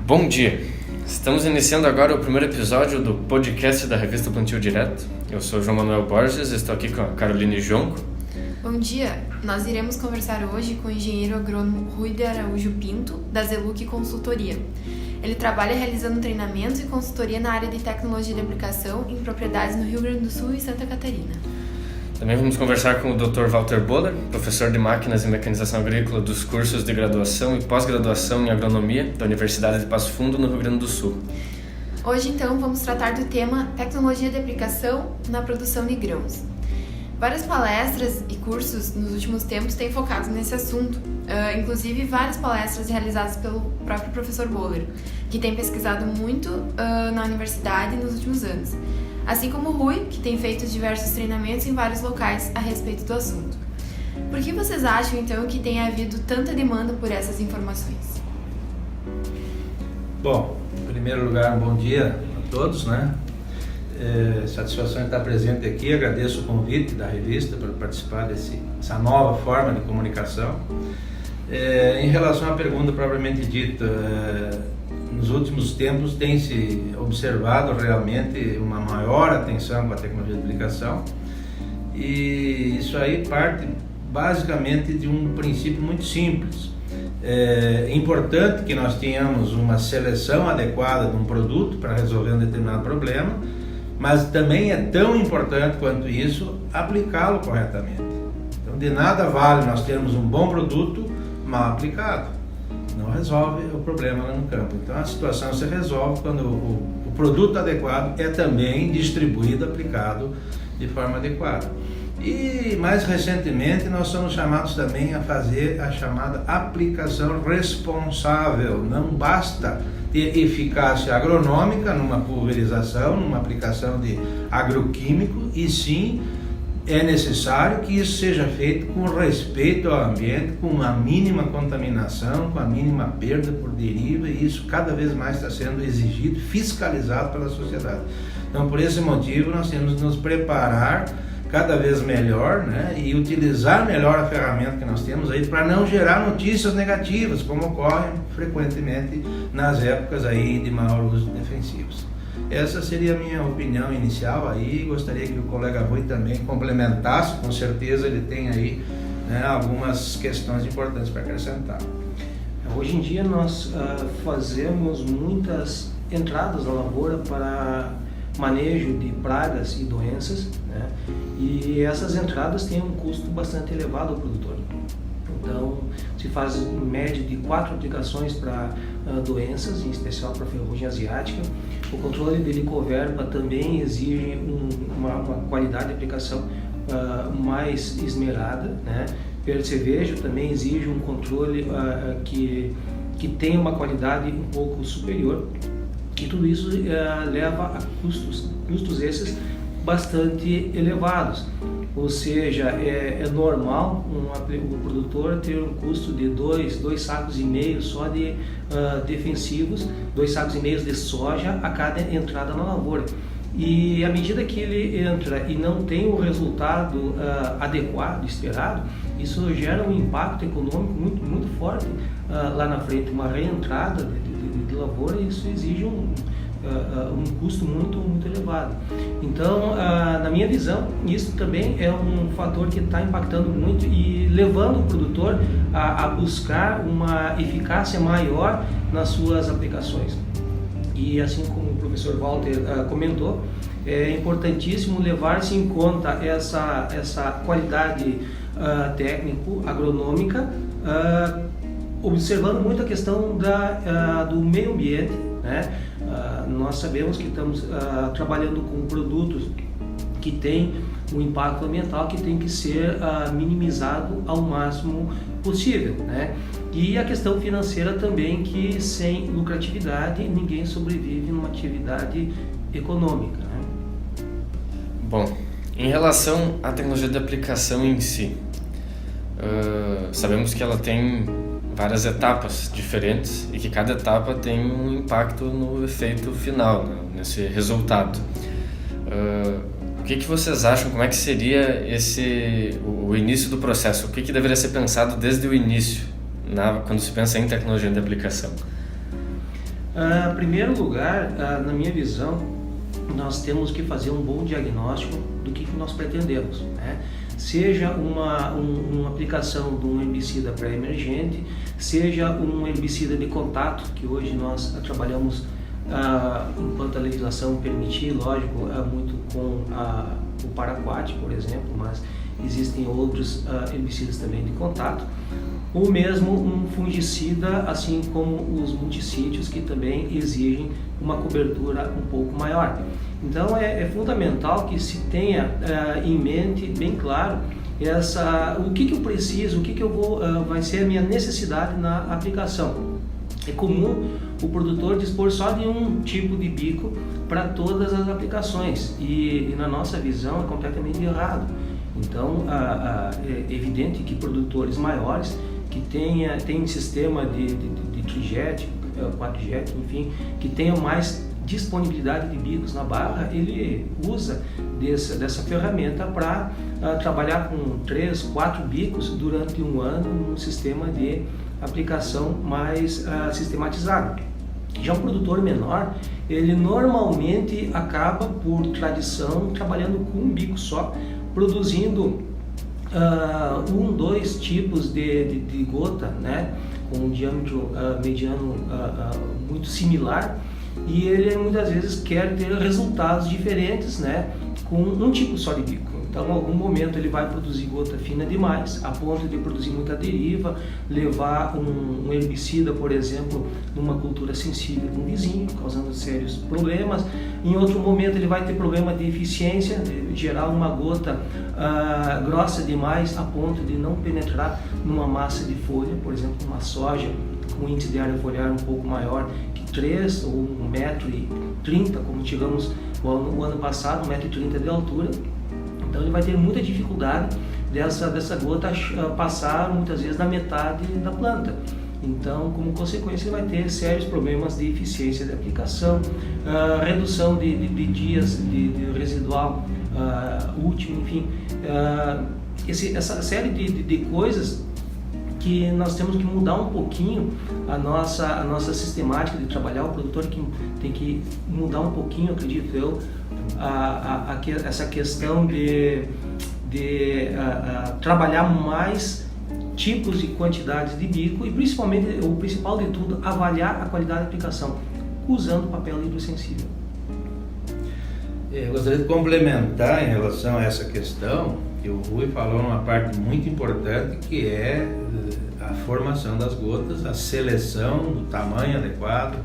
Bom dia! Estamos iniciando agora o primeiro episódio do podcast da revista Plantio Direto. Eu sou João Manuel Borges, estou aqui com a Caroline Jonco. Bom dia! Nós iremos conversar hoje com o engenheiro agrônomo Rui de Araújo Pinto, da Zeluc Consultoria. Ele trabalha realizando treinamentos e consultoria na área de tecnologia de aplicação em propriedades no Rio Grande do Sul e Santa Catarina. Também vamos conversar com o Dr. Walter Boller, professor de Máquinas e Mecanização Agrícola dos cursos de graduação e pós-graduação em Agronomia da Universidade de Passo Fundo, no Rio Grande do Sul. Hoje, então, vamos tratar do tema Tecnologia de Aplicação na Produção de Grãos. Várias palestras e cursos nos últimos tempos têm focado nesse assunto, inclusive várias palestras realizadas pelo próprio professor Boller, que tem pesquisado muito na universidade nos últimos anos. Assim como o Rui, que tem feito diversos treinamentos em vários locais a respeito do assunto. Por que vocês acham, então, que tem havido tanta demanda por essas informações? Bom, em primeiro lugar, um bom dia a todos, né? Satisfação de estar presente aqui, agradeço o convite da revista para participar dessa nova forma de comunicação. Em relação à pergunta propriamente dita, nos últimos tempos tem se observado realmente uma maior atenção com a tecnologia de aplicação, e isso aí parte basicamente de um princípio muito simples. É importante que nós tenhamos uma seleção adequada de um produto para resolver um determinado problema, mas também é tão importante quanto isso aplicá-lo corretamente. Então, de nada vale nós termos um bom produto mal aplicado. Não resolve o problema lá no campo. Então a situação se resolve quando o produto adequado é também distribuído, aplicado de forma adequada. E mais recentemente nós somos chamados também a fazer a chamada aplicação responsável. Não basta ter eficácia agronômica numa pulverização, numa aplicação de agroquímico, e sim é necessário que isso seja feito com respeito ao ambiente, com a mínima contaminação, com a mínima perda por deriva, e isso cada vez mais está sendo exigido, fiscalizado pela sociedade. Então, por esse motivo, nós temos que nos preparar cada vez melhor, né, e utilizar melhor a ferramenta que nós temos aí para não gerar notícias negativas, como ocorre frequentemente nas épocas aí de maior uso de defensivos. Essa seria a minha opinião inicial aí, gostaria que o colega Rui também complementasse, com certeza ele tem aí, né, algumas questões importantes para acrescentar. Hoje em dia nós fazemos muitas entradas na lavoura para manejo de pragas e doenças, né? E essas entradas têm um custo bastante elevado ao produtor. Então, se faz em média de 4 aplicações para doenças, em especial para ferrugem asiática. O controle de Helicoverpa também exige uma qualidade de aplicação mais esmerada, né? Percevejo também exige um controle que tenha uma qualidade um pouco superior, e tudo isso leva a custos esses bastante elevados. Ou seja, é normal o produtor ter um custo de 2,5 sacos só de defensivos, 2,5 sacos de soja a cada entrada na lavoura. E à medida que ele entra e não tem o resultado adequado, esperado, isso gera um impacto econômico muito, muito forte lá na frente. Uma reentrada de lavoura, isso exige um custo muito, muito elevado. Então, na minha visão, isso também é um fator que está impactando muito e levando o produtor a buscar uma eficácia maior nas suas aplicações. E assim como o professor Walter comentou, é importantíssimo levar-se em conta essa qualidade técnico-agronômica, observando muito a questão do meio ambiente, né? Nós sabemos que estamos trabalhando com produtos que têm um impacto ambiental que tem que ser minimizado ao máximo possível, né? E a questão financeira também, que sem lucratividade ninguém sobrevive numa atividade econômica, né? Bom, em relação à tecnologia de aplicação em si, sabemos que ela tem várias etapas diferentes e que cada etapa tem um impacto no efeito final, né, nesse resultado. O que vocês acham? Como é que seria o início do processo? O que deveria ser pensado desde o início, quando se pensa em tecnologia de aplicação? Em primeiro lugar, na minha visão, nós temos que fazer um bom diagnóstico do que nós pretendemos, né? Seja uma aplicação de um herbicida pré-emergente, seja um herbicida de contato, que hoje nós trabalhamos, enquanto a legislação permitir, lógico, muito com o paraquat, por exemplo, mas existem outros herbicidas também de contato, ou mesmo um fungicida, assim como os multissítios, que também exigem uma cobertura um pouco maior. Então é fundamental que se tenha em mente bem claro o que eu preciso, vai ser a minha necessidade na aplicação. É comum o produtor dispor só de um tipo de bico para todas as aplicações e na nossa visão é completamente errado. Então é evidente que produtores maiores que tem sistema de trijet, 4jet, enfim, que tenham mais disponibilidade de bicos na barra, ele usa dessa ferramenta para trabalhar com 3, 4 bicos durante um ano num sistema de aplicação mais sistematizado. Já um produtor menor, ele normalmente acaba, por tradição, trabalhando com um bico só, produzindo 2 tipos de gota, né, com um diâmetro mediano muito similar, e ele muitas vezes quer ter resultados diferentes, né, com um tipo só de bico. Então, em algum momento ele vai produzir gota fina demais, a ponto de produzir muita deriva, levar um herbicida, por exemplo, numa cultura sensível com um vizinho, causando sérios problemas. Em outro momento ele vai ter problema de eficiência, de gerar uma gota grossa demais, a ponto de não penetrar numa massa de folha, por exemplo, uma soja com índice de área foliar um pouco maior que 3 ou 1,30 m, como tivemos o ano passado, 1,30 m de altura. Então ele vai ter muita dificuldade dessa gota passar muitas vezes na metade da planta. Então, como consequência, ele vai ter sérios problemas de eficiência de aplicação, redução de dias de residual útil, enfim. Essa série de coisas que nós temos que mudar um pouquinho a nossa sistemática de trabalhar. O produtor tem que mudar um pouquinho, acredito eu, essa questão de trabalhar mais tipos e quantidades de bico e principalmente, o principal de tudo, avaliar a qualidade da aplicação usando papel hidrossensível. Eu gostaria de complementar em relação a essa questão, que o Rui falou numa parte muito importante, que é a formação das gotas, a seleção do tamanho adequado,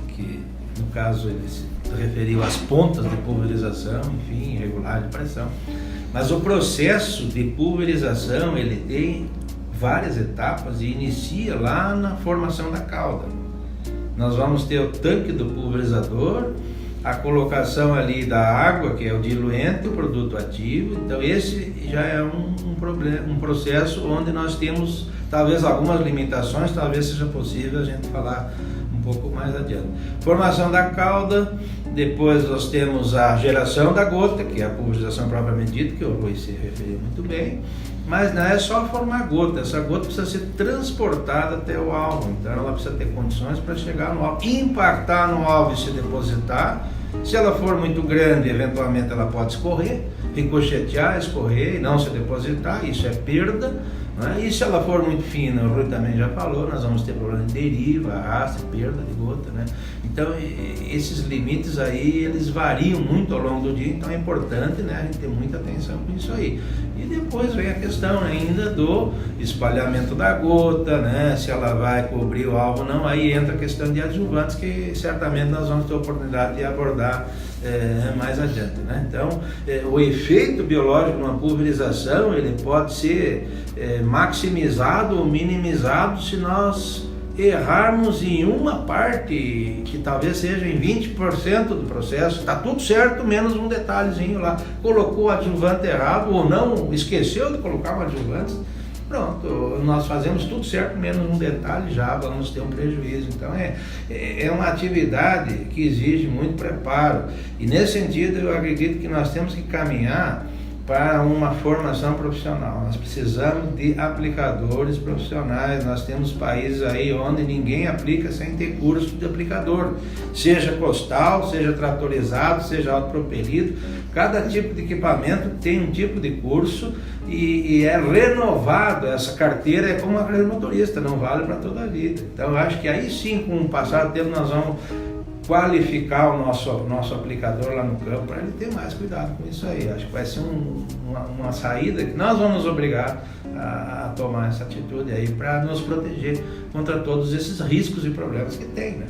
que no caso ele se referiu às pontas de pulverização, enfim, regular de pressão. Mas o processo de pulverização ele tem várias etapas e inicia lá na formação da cauda. Nós vamos ter o tanque do pulverizador, a colocação ali da água, que é o diluente, o produto ativo. Então esse já é um processo onde nós temos talvez algumas limitações, talvez seja possível a gente falar um pouco mais adiante. Formação da cauda, depois nós temos a geração da gota, que é a pulverização propriamente dita, que o Luiz se referiu muito bem, mas não é só formar gota, essa gota precisa ser transportada até o alvo, então ela precisa ter condições para chegar no alvo, impactar no alvo e se depositar. Se ela for muito grande, eventualmente ela pode escorrer, ricochetear, escorrer e não se depositar, isso é perda, né? E se ela for muito fina, o Rui também já falou, nós vamos ter problema de deriva, arrasto, perda de gota, né? Então esses limites aí, eles variam muito ao longo do dia, então é importante, né, a gente ter muita atenção com isso aí. E depois vem a questão ainda do espalhamento da gota, né, se ela vai cobrir o alvo ou não, aí entra a questão de adjuvantes, que certamente nós vamos ter a oportunidade de abordar mais adiante, né? Então o efeito biológico numa pulverização ele pode ser maximizado ou minimizado se nós errarmos em uma parte, que talvez seja em 20% do processo. Está tudo certo, menos um detalhezinho lá, colocou o adjuvante errado ou não, esqueceu de colocar o adjuvante, pronto, nós fazemos tudo certo, menos um detalhe, já vamos ter um prejuízo. Então é uma atividade que exige muito preparo, e nesse sentido eu acredito que nós temos que caminhar para uma formação profissional. Nós precisamos de aplicadores profissionais. Nós temos países aí onde ninguém aplica sem ter curso de aplicador, seja costal, seja tratorizado, seja autopropelido. Cada tipo de equipamento tem um tipo de curso e é renovado. Essa carteira é como a carteira de motorista, não vale para toda a vida. Então eu acho que aí sim, com o passar do tempo, nós vamos qualificar o nosso aplicador lá no campo para ele ter mais cuidado com isso aí. Acho que vai ser uma saída que nós vamos obrigar a tomar essa atitude aí para nos proteger contra todos esses riscos e problemas que tem, né?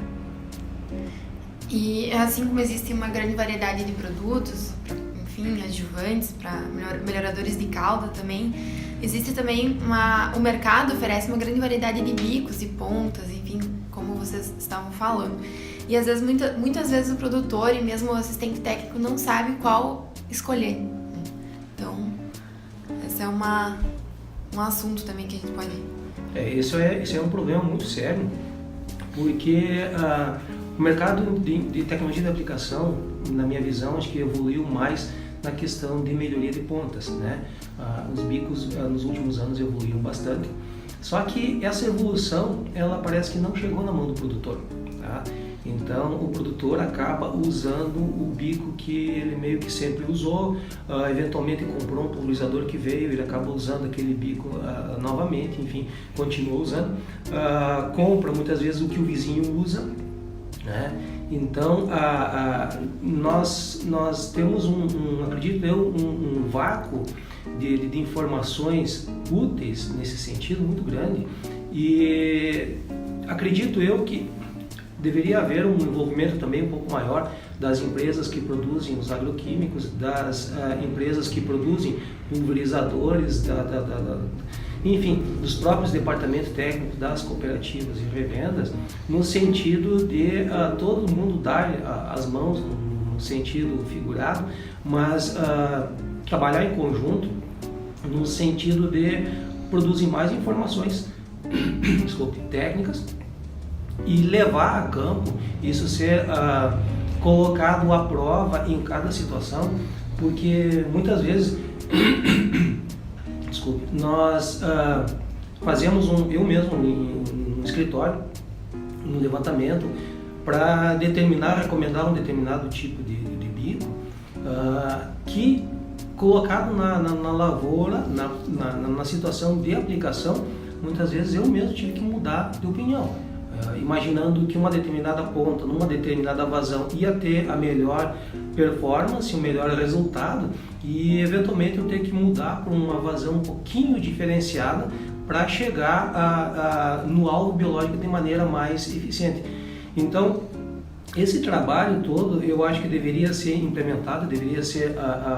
E assim como existe uma grande variedade de produtos, enfim, adjuvantes, para melhoradores de cauda também, existe também o mercado oferece uma grande variedade de bicos e pontas, enfim, como vocês estavam falando. E às vezes, muitas vezes o produtor e mesmo o assistente técnico não sabe qual escolher. Então, esse é um assunto também que a gente pode... Esse é um problema muito sério, porque o mercado de tecnologia de aplicação, na minha visão, acho que evoluiu mais na questão de melhoria de pontas, né? Os bicos nos últimos anos evoluíram bastante, só que essa evolução, ela parece que não chegou na mão do produtor, tá? Então o produtor acaba usando o bico que ele meio que sempre usou, eventualmente comprou um pulverizador que veio, ele acaba usando aquele bico novamente, enfim, continua usando, compra muitas vezes o que o vizinho usa, né? Então nós temos acredito eu, um vácuo de informações úteis nesse sentido muito grande, e acredito eu que deveria haver um envolvimento também um pouco maior das empresas que produzem os agroquímicos, das empresas que produzem pulverizadores, enfim, dos próprios departamentos técnicos das cooperativas e revendas, no sentido de todo mundo dar as mãos, no sentido figurado, mas trabalhar em conjunto no sentido de produzir mais informações técnicas e levar a campo, isso ser colocado à prova em cada situação, porque muitas vezes nós fazemos eu mesmo no escritório, um levantamento para recomendar um determinado tipo de bico que colocado na lavoura, na situação de aplicação, muitas vezes eu mesmo tive que mudar de opinião. Imaginando que uma determinada ponta, numa determinada vazão, ia ter a melhor performance, o melhor resultado, e eventualmente eu ter que mudar para uma vazão um pouquinho diferenciada para chegar no alvo biológico de maneira mais eficiente. Então, esse trabalho todo eu acho que deveria ser implementado, deveria ser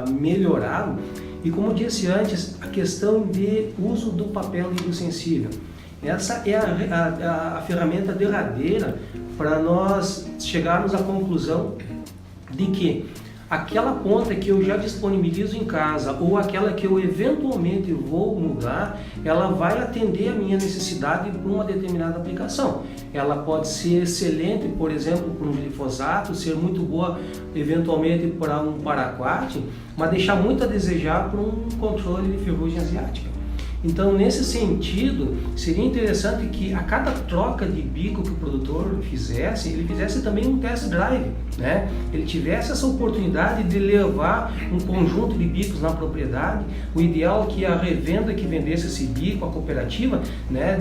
melhorado, e como disse antes, a questão de uso do papel e do sensível. Essa é a ferramenta derradeira para nós chegarmos à conclusão de que aquela ponta que eu já disponibilizo em casa ou aquela que eu eventualmente vou mudar, ela vai atender a minha necessidade para uma determinada aplicação. Ela pode ser excelente, por exemplo, para um glifosato, ser muito boa eventualmente para um paraquat, mas deixar muito a desejar para um controle de ferrugem asiática. Então, nesse sentido, seria interessante que a cada troca de bico que o produtor fizesse, ele fizesse também um test drive, né? Ele tivesse essa oportunidade de levar um conjunto de bicos na propriedade. O ideal é que a revenda que vendesse esse bico, a cooperativa, né,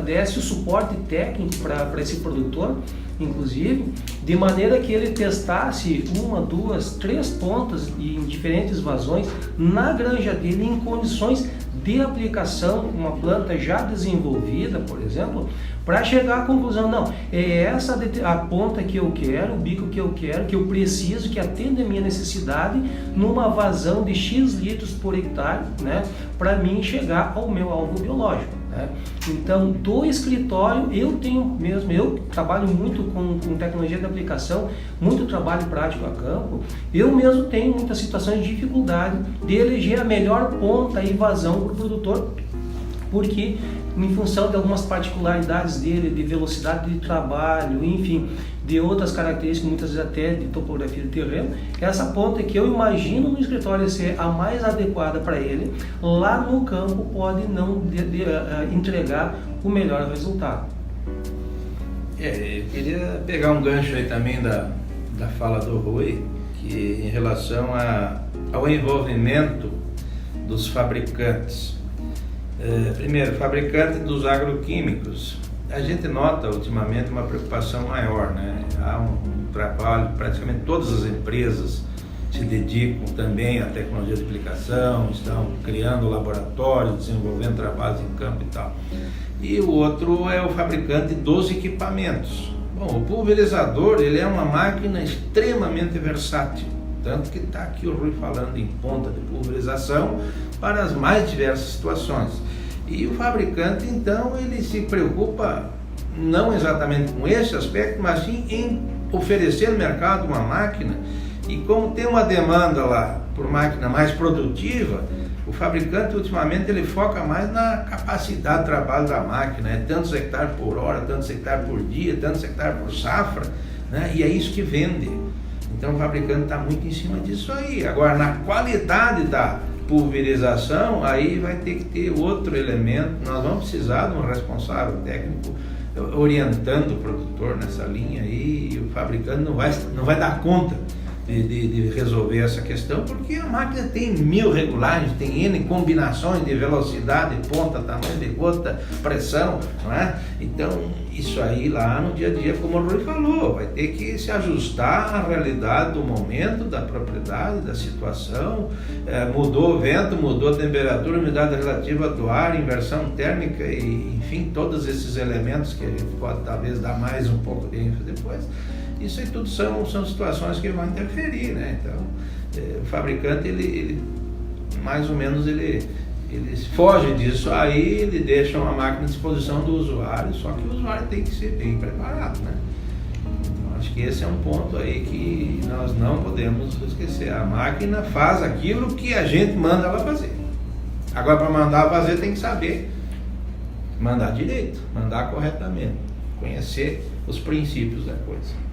desse o suporte técnico para esse produtor, inclusive, de maneira que ele testasse 1, 2, 3 pontas em diferentes vazões na granja dele em condições de aplicação, uma planta já desenvolvida, por exemplo, para chegar à conclusão, não, é essa a ponta que eu quero, o bico que eu preciso, que atende a minha necessidade numa vazão de X litros por hectare, né, para mim chegar ao meu alvo biológico. Então, do escritório, eu trabalho muito com tecnologia de aplicação, muito trabalho prático a campo, eu mesmo tenho muitas situações de dificuldade de eleger a melhor ponta e vazão para o produtor, porque em função de algumas particularidades dele, de velocidade de trabalho, enfim, de outras características, muitas vezes até de topografia do terreno, essa ponta que eu imagino no escritório ser a mais adequada para ele, lá no campo pode não entregar o melhor resultado. Eu queria pegar um gancho aí também da fala do Rui, que em relação ao envolvimento dos fabricantes. Primeiro, fabricante dos agroquímicos. A gente nota ultimamente uma preocupação maior, né? Há um trabalho, praticamente todas as empresas se dedicam também à tecnologia de aplicação, estão criando laboratórios, desenvolvendo trabalhos em campo e tal. E o outro é o fabricante dos equipamentos. Bom, o pulverizador, ele é uma máquina extremamente versátil, tanto que está aqui o Rui falando em ponta de pulverização para as mais diversas situações. E o fabricante, então, ele se preocupa não exatamente com esse aspecto, mas sim em oferecer no mercado uma máquina. E como tem uma demanda lá por máquina mais produtiva, o fabricante ultimamente ele foca mais na capacidade de trabalho da máquina, tantos hectares por hora, tantos hectares por dia, tantos hectares por safra, né? E é isso que vende. Então o fabricante está muito em cima disso aí. Agora, na qualidade da pulverização, aí vai ter que ter outro elemento. Nós vamos precisar de um responsável técnico orientando o produtor nessa linha aí, e o fabricante não vai dar conta de resolver essa questão, porque a máquina tem 1000 regulagens, tem N combinações de velocidade, ponta, tamanho de gota, pressão, não é? Então, isso aí lá no dia a dia, como o Rui falou, vai ter que se ajustar à realidade do momento, da propriedade, da situação. Mudou o vento, mudou a temperatura, umidade relativa do ar, inversão térmica, e enfim, todos esses elementos que a gente pode talvez dar mais um pouco de ênfase depois. Isso aí tudo são situações que vão interferir, né? Então, o fabricante, ele mais ou menos, ele foge disso aí, ele deixa uma máquina à disposição do usuário, só que o usuário tem que ser bem preparado, né? Então, acho que esse é um ponto aí que nós não podemos esquecer. A máquina faz aquilo que a gente manda ela fazer. Agora, para mandar fazer, tem que saber mandar direito, mandar corretamente, conhecer os princípios da coisa.